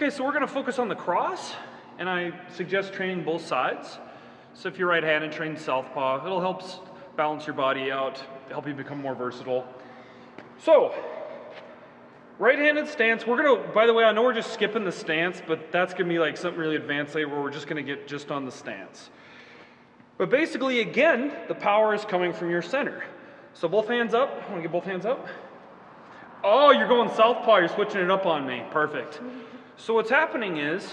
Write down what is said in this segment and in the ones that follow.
Okay, so we're going to focus on the cross, and I suggest training both sides. So if you're right-handed, train southpaw. It'll help balance your body out, help you become more versatile. So, right-handed stance. We're going to, by the way, I know we're just skipping the stance, but that's going to be like something really advanced later where we're just going to get just on the stance. But basically, again, the power is coming from your center. So both hands up. I want to get both hands up. Oh, you're going southpaw. You're switching it up on me. Perfect. So what's happening is,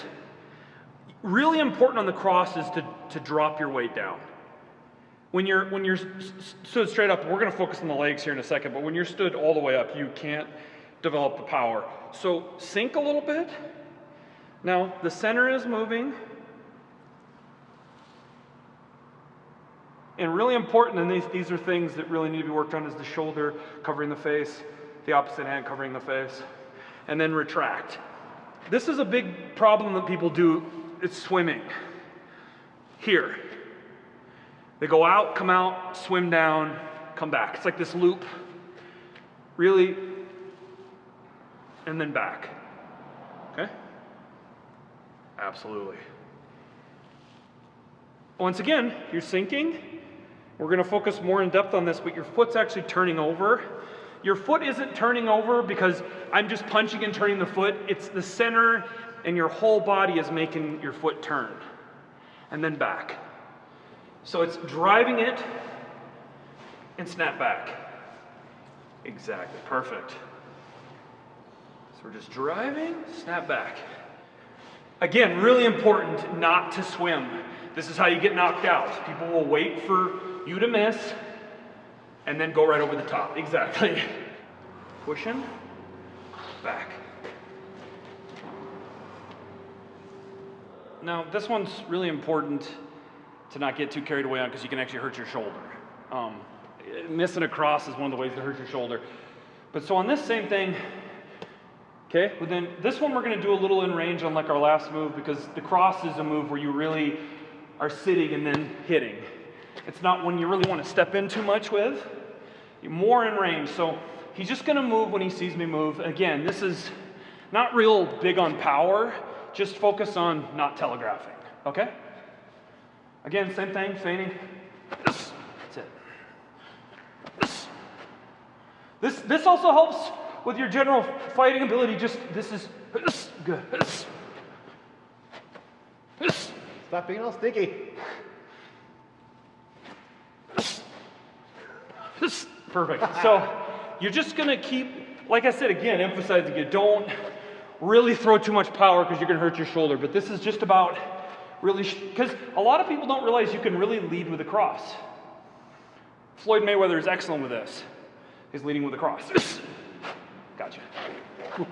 really important on the cross is to drop your weight down. When you're stood straight up, we're going to focus on the legs here in a second, but when you're stood all the way up, you can't develop the power. So sink a little bit. Now the center is moving. And really important, and these are things that really need to be worked on, is the shoulder covering the face, the opposite hand covering the face, and then retract. This is a big problem that people do. It's swimming. Here. They go out, come out, swim down, come back. It's like this loop. Really, and then back. Okay? Absolutely. Once again, you're sinking. We're going to focus more in depth on this, but your foot's actually turning over. Your foot isn't turning over because I'm just punching and turning the foot. It's the center and your whole body is making your foot turn. And then back. So it's driving it and snap back. Exactly, perfect. So we're just driving, snap back. Again, really important not to swim. This is how you get knocked out. People will wait for you to miss and then go right over the top. Exactly. Pushing, back. Now, this one's really important to not get too carried away on because you can actually hurt your shoulder. Missing a cross is one of the ways to hurt your shoulder. But so on this same thing, okay, but then this one we're going to do a little in range on like our last move because the cross is a move where you really are sitting and then hitting. It's not one you really want to step in too much with. You're more in range. So he's just going to move when he sees me move. Again, this is not real big on power. Just focus on not telegraphing. Okay? Again, same thing, feigning. That's it. This also helps with your general fighting ability. Just this is good. Stop being all sticky. Perfect. So you're just going to keep, like I said again, emphasizing you don't really throw too much power because you're going to hurt your shoulder. But this is just about really, because a lot of people don't realize you can really lead with a cross. Floyd Mayweather is excellent with this. He's leading with a cross. Gotcha. Cool.